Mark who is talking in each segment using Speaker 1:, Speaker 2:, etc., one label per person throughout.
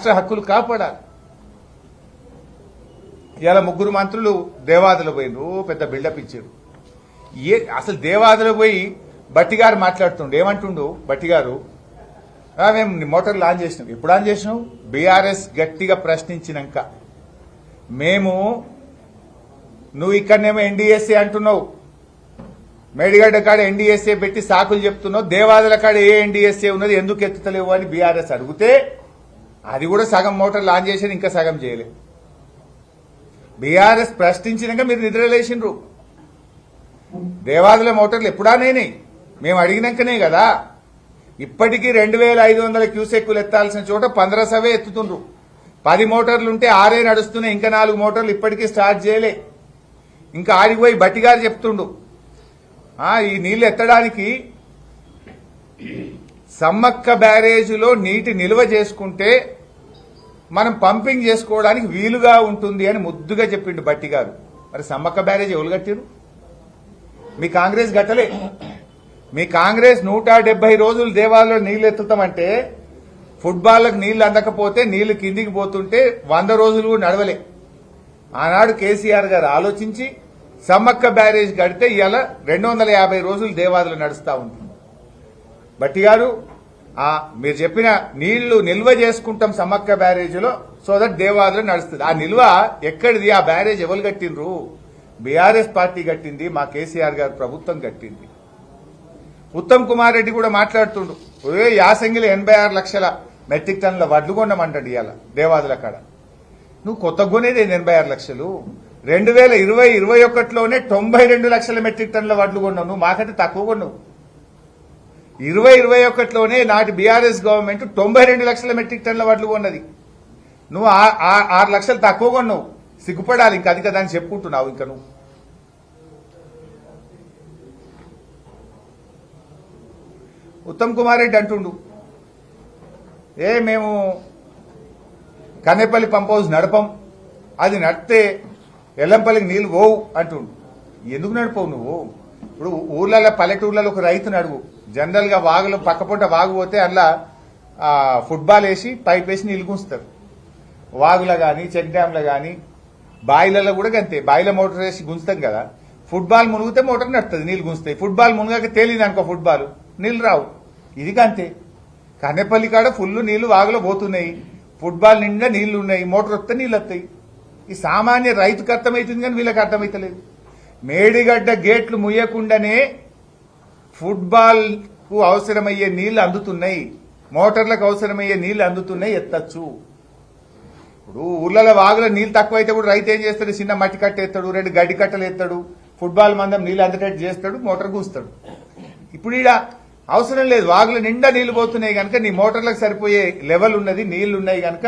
Speaker 1: రాష్ట్ర హక్కులు కాపాడాలి. ఇలా ముగ్గురు మంత్రులు దేవాదులు పోయినరు, పెద్ద బిల్డప్ ఇచ్చారు. అసలు దేవాదులు పోయి బట్టిగారు మాట్లాడుతుండు, ఏమంటుండు బట్టిగారు, మేము మోటార్ ఆన్ చేసినాం. ఎప్పుడు ఆన్ చేసినాం? బీఆర్ఎస్ గట్టిగా ప్రశ్నించినాక. మేము నువ్వు ఇక్కడనేమో ఎన్డీఎస్ఏ అంటున్నావు, మేడిగడ్డ కాడ ఎన్డీఎస్ఏ పెట్టి సాకులు చెప్తున్నావు, దేవాదుల కాడ ఏ ఎన్డీఎస్ఏ ఉన్నది ఎందుకు ఎత్తుతలేవు అని బీఆర్ఎస్ అడిగితే అది కూడా సగం మోటార్లు ఆన్ చేసి ఇంకా సగం చేయలేదు. బీఆర్ఎస్ ప్రశ్నించినాక మీరు నిద్రలేసిండ్రు. దేవాదుల మోటార్లు ఎప్పుడానైనాయి, మేము అడిగినాకనే కదా. ఇప్పటికీ 2500 క్యూసెక్కులు ఎత్తాల్సిన చోట 1500 ఎత్తుతుండ్రు. 10 మోటార్లుంటే 6 నడుస్తున్నాయి, ఇంకా 4 మోటార్లు ఇప్పటికీ స్టార్ట్ చేయలే. ఇంకా ఆడిపోయి బట్టిగారు చెప్తుండు, ఈ నీళ్లు ఎత్తడానికి సమ్మక్క బ్యారేజీలో నీటి నిల్వ చేసుకుంటే మనం పంపింగ్ చేసుకోవడానికి వీలుగా ఉంటుంది అని ముద్దుగా చెప్పిండు బట్టిగారు. మరి సమ్మక్క బ్యారేజీ ఎవరు కట్టిరు? మీ కాంగ్రెస్ గట్టలే. మీ కాంగ్రెస్ 170 రోజులు దేవాలలో నీళ్లు ఎత్తుతామంటే, ఫుట్బాల్లకు నీళ్లు అందకపోతే నీళ్లు కిందికి పోతుంటే 100 రోజులు కూడా నడవలే. ఆనాడు కేసీఆర్ గారు ఆలోచించి సమ్మక్క బ్యారేజ్ కడితే ఇవాళ 250 రోజులు దేవాదులు నడుస్తా ఉంటుంది. బట్టి గారు, మీరు చెప్పిన నీళ్లు నిల్వ చేసుకుంటాం సమ్మక్క బ్యారేజీలో, సో దట్ దేవాదులు నడుస్తుంది. ఆ నిల్వ ఎక్కడిది? ఆ బ్యారేజ్ ఎవరు కట్టిండ్రు? బీఆర్ఎస్ పార్టీ కట్టింది, మా కేసీఆర్ గారు ప్రభుత్వం కట్టింది. ఉత్తమ్ కుమార్ రెడ్డి కూడా మాట్లాడుతుండు, యాసంగిలో 86 లక్షల మెట్రిక్ టన్నుల వడ్లు కొన్నామంటాడు ఇవాళ దేవాదుల కాడ. నువ్వు కొత్త కొనేది 86 లక్షలు. 2020-21లోనే 92 లక్షల మెట్రిక్ టన్నుల వడ్లు కొన్నావు. నువ్వు మాకంటే తక్కువ కొన్నావు. 2021లోనే నాటి బీఆర్ఎస్ గవర్నమెంట్ 92 లక్షల మెట్రిక్ టన్నుల వడ్లు కొన్నది. నువ్వు 6 లక్షలు తక్కువ కొన్నావు. సిగ్గుపడాలి ఇంకా అది కదా అని చెప్పుకుంటున్నావు. ఇంకా నువ్వు ఉత్తమ్ కుమార్ రెడ్డి అంటుండు, మేము కన్నేపల్లి పంప్ హౌస్ నడపం, అది నడితే ఎల్లంపల్లికి నీళ్లు పోవు అంటుండు. ఎందుకు నడిపోవు నువ్వు? ఇప్పుడు ఊర్లలో పల్లెటూర్లలో ఒక రైతుని అడుగు, జనరల్ గా వాగులు పక్కపూట వాగు పోతే అందులో ఫుట్బాల్ వేసి పైప్ వేసి నీళ్లు గుంచుతారు. వాగులో గాని చెక్ డ్యాంలో గాని బాయిలలో కూడా అంతే, బాయిల మోటార్ వేసి గుంచుతాం కదా. ఫుట్బాల్ మునిగితే మోటార్ నడుతుంది, నీళ్లు గుంచుతాయి. ఫుట్బాల్ మునగాక తేలింది అనుకో ఫుట్బాల్, నీళ్లు రావు. ఇది అంతే. కన్నెపల్లి కాడ ఫుల్ నీళ్లు వాగులో పోతున్నాయి, ఫుట్బాల్ నిండా నీళ్లు ఉన్నాయి, మోటార్ వస్తే నీళ్ళు వస్తాయి. ఈ సామాన్య రైతుకు అర్థమవుతుంది కానీ వీళ్ళకి అర్థమైతలేదు. మేడిగడ్డ గేట్లు ముయ్యకుండానే ఫుట్బాల్ కు అవసరమయ్యే నీళ్లు అందుతున్నాయి, మోటార్లకు అవసరమయ్యే నీళ్లు అందుతున్నాయి, ఎత్తచ్చు. ఇప్పుడు ఊర్లలో వాగులో నీళ్లు తక్కువైతే కూడా రైతు ఏం చేస్తాడు? చిన్న మట్టి కట్ట ఎత్తాడు, 2 గడ్డి కట్టలు ఎత్తాడు, ఫుట్బాల్ మందం నీళ్లు అందేటట్టు చేస్తాడు, మోటార్ కూస్తాడు. ఇప్పుడు ఈడ అవసరం లేదు, వాగుల నిండా నీళ్లు పోతున్నాయి కనుక నీ మోటార్లకు సరిపోయే లెవెల్ ఉన్నది, నీళ్లు ఉన్నాయి కనుక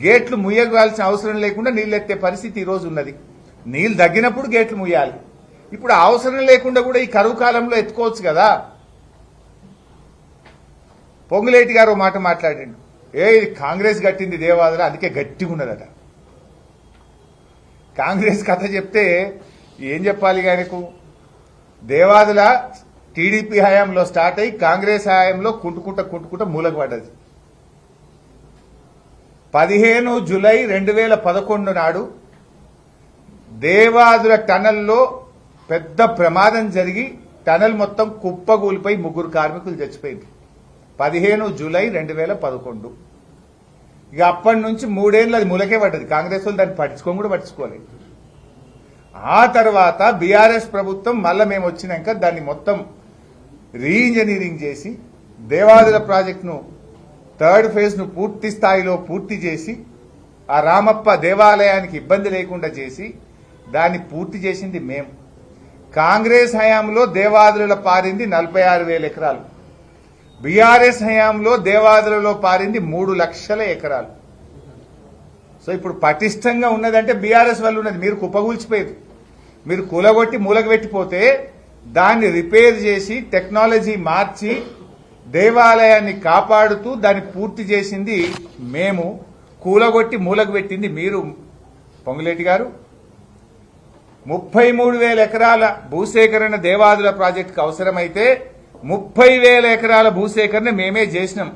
Speaker 1: గేట్లు ముయ్యగాల్సిన అవసరం లేకుండా నీళ్లు ఎత్తే పరిస్థితి ఈ రోజు ఉన్నది. నీళ్లు తగ్గినప్పుడు గేట్లు ముయ్యాలి. ఇప్పుడు అవసరం లేకుండా కూడా ఈ కరువు కాలంలో ఎత్తుకోవచ్చు కదా. పొంగులేటి గారు ఓ మాట మాట్లాడిండు, ఇది కాంగ్రెస్ కట్టింది దేవాదుల, అందుకే గట్టిగా ఉన్నదట. కాంగ్రెస్ కథ చెప్తే ఏం చెప్పాలి ఆయనకు? దేవాదుల టీడీపీ హయాంలో స్టార్ట్ అయ్యి కాంగ్రెస్ హయాంలో కుంటుకుంట మూలకు పడ్డది. 15 జూలై 2011 నాడు దేవాదుల టనల్లో పెద్ద ప్రమాదం జరిగి టనల్ మొత్తం కుప్పగూలిపోయి 3 కార్మికులు చచ్చిపోయింది. 15 జూలై 2011. ఇక అప్పటి నుంచి 3 ఏళ్ళు అది మూలకే పడ్డది. కాంగ్రెస్ వాళ్ళు దాన్ని పట్టించుకొని కూడా పట్టించుకోలేదు. ఆ తర్వాత బీఆర్ఎస్ ప్రభుత్వం మళ్ళా మేము వచ్చినాక దాన్ని మొత్తం రీఇంజనీరింగ్ చేసి దేవాదుల ప్రాజెక్టును 3rd ఫేజ్ ను పూర్తి స్థాయిలో పూర్తి చేసి ఆ రామప్ప దేవాలయానికి ఇబ్బంది లేకుండా చేసి దాన్ని పూర్తి చేసింది మేము. కాంగ్రెస్ హయాంలో దేవాదులలో పారింది 46,000 ఎకరాలు, బీఆర్ఎస్ హయాంలో దేవాదులలో పారింది 3 లక్షల ఎకరాలు. సో ఇప్పుడు పటిష్టంగా ఉన్నదంటే బీఆర్ఎస్ వల్ల ఉన్నది. మీరు కుప్పగూల్చిపోయారు, మీరు కూలగొట్టి మూలకు పెట్టిపోతే దాన్ని రిపేర్ చేసి టెక్నాలజీ మార్చి దేవాలయాన్ని కాపాడుతూ దాన్ని పూర్తి చేసింది మేము, కూలగొట్టి మూలకు పెట్టింది మీరు. పొంగులేటి గారు, 33,000 ఎకరాల భూసేకరణ దేవాదుల ప్రాజెక్టుకు అవసరమైతే 30,000 ఎకరాల భూసేకరణ మేమే చేసినాం.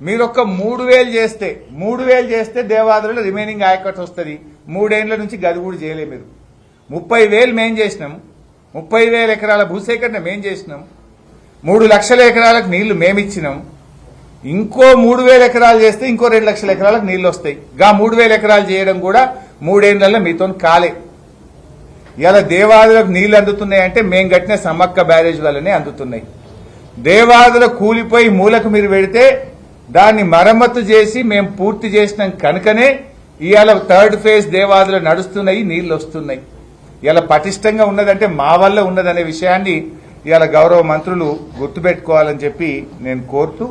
Speaker 1: మీరు ఒక్క 3,000 చేస్తే 3,000 చేస్తే దేవాదులలో రిమైనింగ్ ఆయకట్టు వస్తుంది. 3 ఏళ్ల నుంచి గది కూడా చేయలే మీరు. 30,000 మేం చేసినాం. 30,000 ఎకరాల భూసేకరణ మేం చేసినాం. 3 లక్షల ఎకరాలకు నీళ్లు మేమిచ్చినాం. ఇంకో 3,000 ఎకరాలు చేస్తే ఇంకో 2 లక్షల ఎకరాలకు నీళ్లు వస్తాయి. గా 3,000 ఎకరాలు చేయడం కూడా 3 ఏళ్లలో మీతో కాలే. ఇలా దేవాదులకు నీళ్లు అందుతున్నాయంటే మేం కట్టిన సమ్మక్క బ్యారేజ్ వల్లనే అందుతున్నాయి. దేవాదుల కూలిపోయి మూలకు మీరు పెడితే దాన్ని మరమ్మతు చేసి మేము పూర్తి చేసినాం కనుకనే ఇవాళ 3rd ఫేజ్ దేవాదులు నడుస్తున్నాయి, నీళ్లు వస్తున్నాయి. ఇలా పటిష్టంగా ఉన్నదంటే మా వల్ల ఉన్నదనే విషయాన్ని ఇవాళ గౌరవ మంత్రులు గుర్తుపెట్టుకోవాలని చెప్పి నేను కోరుతూ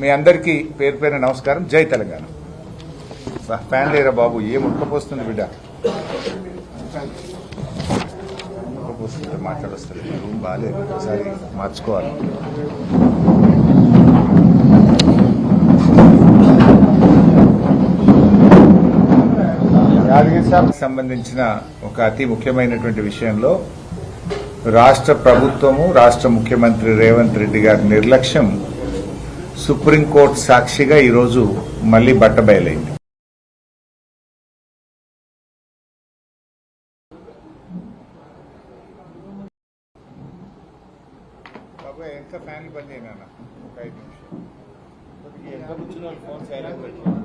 Speaker 1: మీ అందరికీ పేరు పేరు నమస్కారం. జై తెలంగాణ. ఫ్యాన్ లేరా బాబు, ఏం ఉడకపోస్తుంది బిడ్డ, ఉడకపోస్తుంటే మాట్లాడొస్తుంది. రూమ్ బాగాలేదు, ఒకసారి మార్చుకోవాలి. యాదగిరి సాబ్కి సంబంధించిన ఒక అతి ముఖ్యమైనటువంటి విషయంలో రాష్ట్ర ప్రభుత్వము, రాష్ట్ర ముఖ్యమంత్రి రేవంత్ రెడ్డి గారి నిర్లక్ష్యం సుప్రీంకోర్టు సాక్షిగా ఈరోజు మళ్లీ బట్టబయలైంది. బాబాయ్ ఎంత ఫ్యాన్లు బంద్ అయినా ఒక 5 నిమిషం ఎంత కూర్చున్న ఫోన్ సైలెంట్ పెట్టుకోండి.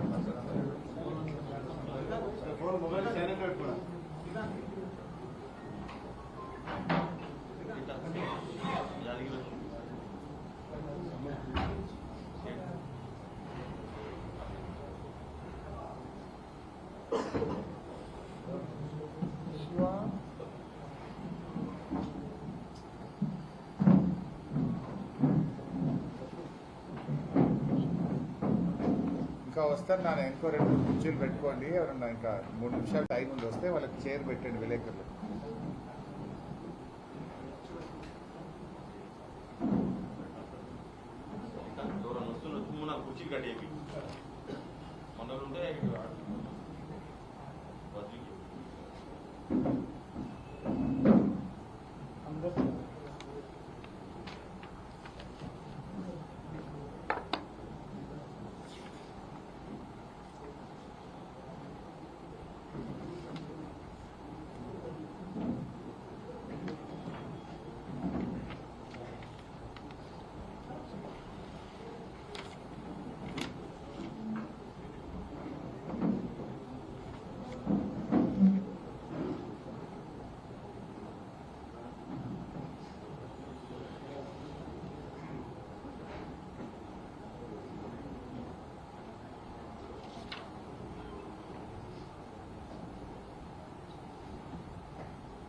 Speaker 1: ఇంకా వస్తారు నాన్న, ఇంకో 2 కుర్చీలు పెట్టుకోండి. ఎవరన్నా ఇంకా 3 నిమిషాలు టైం ఉంది, వస్తే వాళ్ళకి చైర్ పెట్టండి విలేకరులు.
Speaker 2: కుర్చీ కట్టేవి